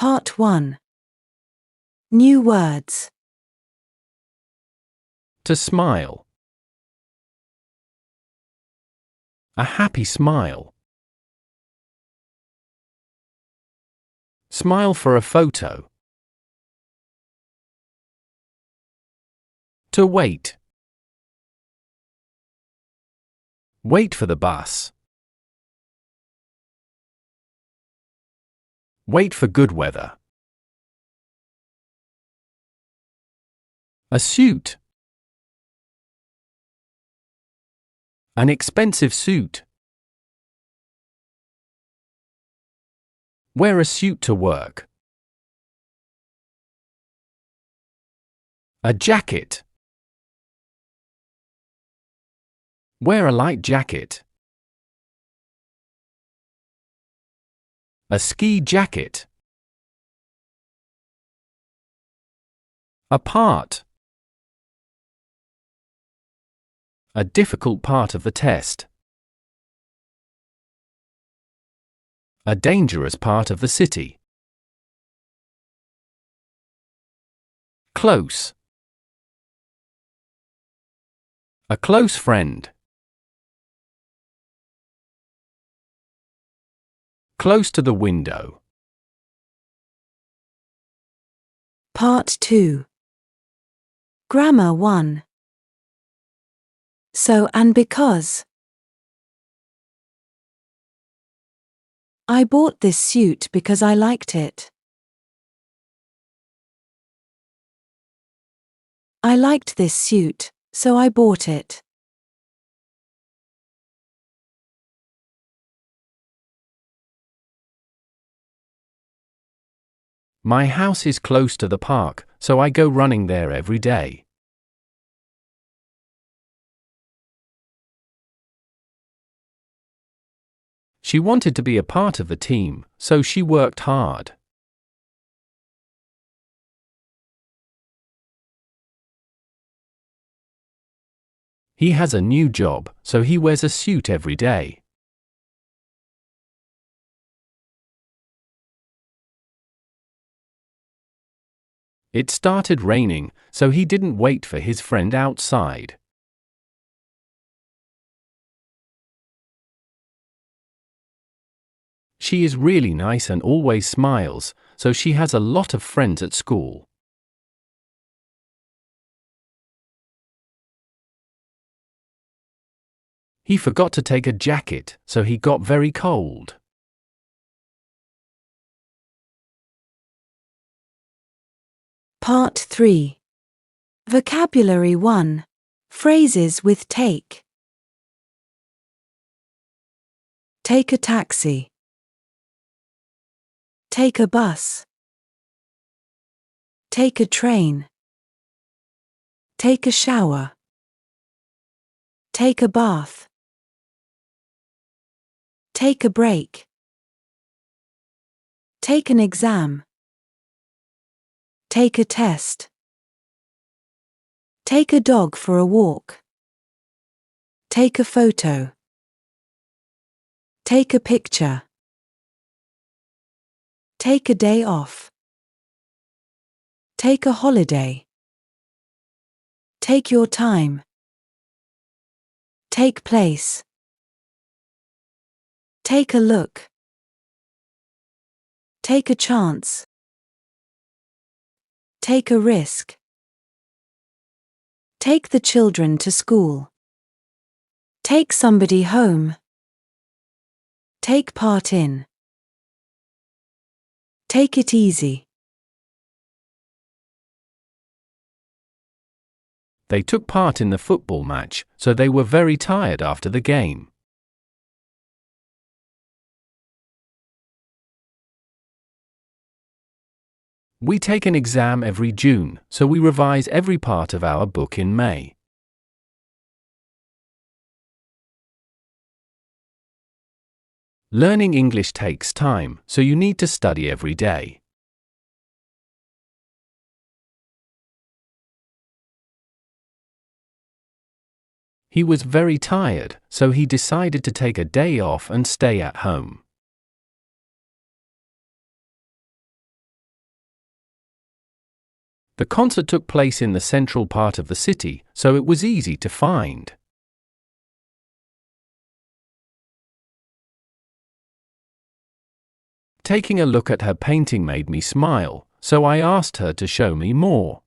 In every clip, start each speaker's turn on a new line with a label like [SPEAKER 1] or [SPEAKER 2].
[SPEAKER 1] Part 1. New words.
[SPEAKER 2] To smile. A happy smile. Smile for a photo. To wait. Wait for the bus. Wait for good weather. A suit. An expensive suit. Wear a suit to work. A jacket. Wear a light jacket. A ski jacket. A part. A difficult part of the test. A dangerous part of the city. Close. A close friend. Close to the window.
[SPEAKER 1] Part 2. Grammar 1. So and because. I bought this suit because I liked it. I liked this suit, so I bought it.
[SPEAKER 2] My house is close to the park, so I go running there every day. She wanted to be a part of the team, so she worked hard. He has a new job, so he wears a suit every day. It started raining, so he didn't wait for his friend outside. She is really nice and always smiles, so she has a lot of friends at school. He forgot to take a jacket, so he got very cold.
[SPEAKER 1] Part 3. Vocabulary 1. Phrases with take. Take a taxi. Take a bus. Take a train. Take a shower. Take a bath. Take a break. Take an exam. Take a test. Take a dog for a walk. Take a photo. Take a picture. Take a day off. Take a holiday. Take your time. Take place. Take a look. Take a chance. Take a risk. Take the children to school. Take somebody home. Take part in. Take it easy.
[SPEAKER 2] They took part in the football match, so they were very tired after the game. We take an exam every June, so we revise every part of our book in May. Learning English takes time, so you need to study every day. He was very tired, so he decided to take a day off and stay at home. The concert took place in the central part of the city, so it was easy to find. Taking a look at her painting made me smile, so I asked her to show me more.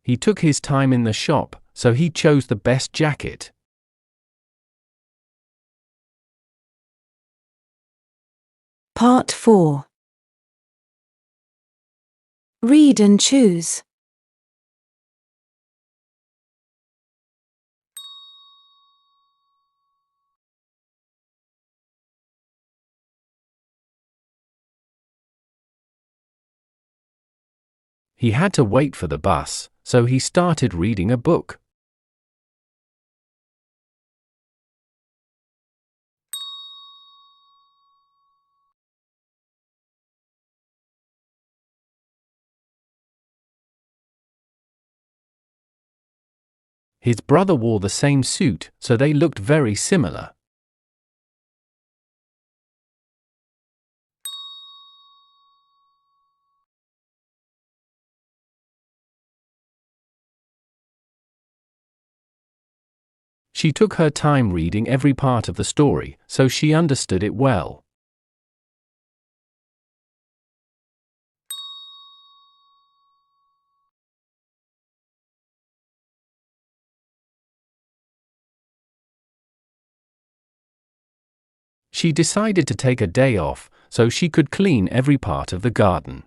[SPEAKER 2] He took his time in the shop, so he chose the best jacket.
[SPEAKER 1] Part 4. Read and choose.
[SPEAKER 2] He had to wait for the bus, so he started reading a book. His brother wore the same suit, so they looked very similar. She took her time reading every part of the story, so she understood it well. She decided to take a day off, so she could clean every part of the garden.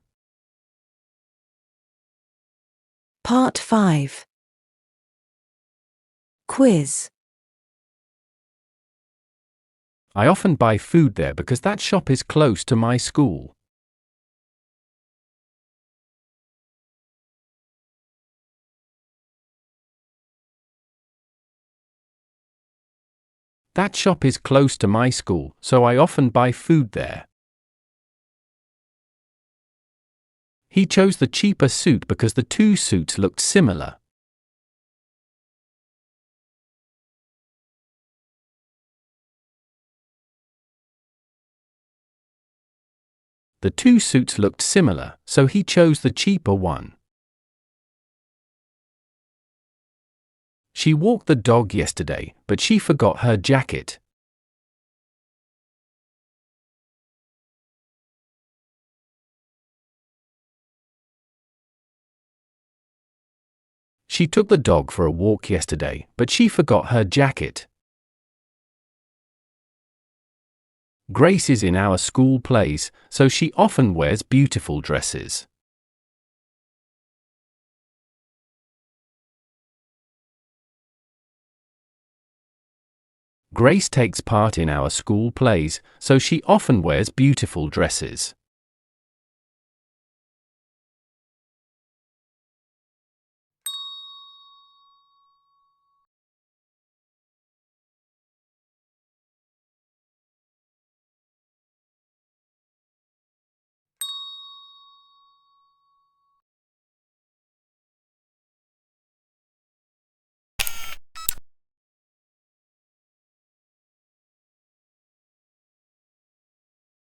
[SPEAKER 1] Part 5. Quiz.
[SPEAKER 2] I often buy food there because that shop is close to my school. That shop is close to my school, so I often buy food there. He chose the cheaper suit because the two suits looked similar. The two suits looked similar, so he chose the cheaper one. She walked the dog yesterday, but she forgot her jacket. She took the dog for a walk yesterday, but she forgot her jacket. Grace is in our school plays, so she often wears beautiful dresses. Grace takes part in our school plays, so she often wears beautiful dresses.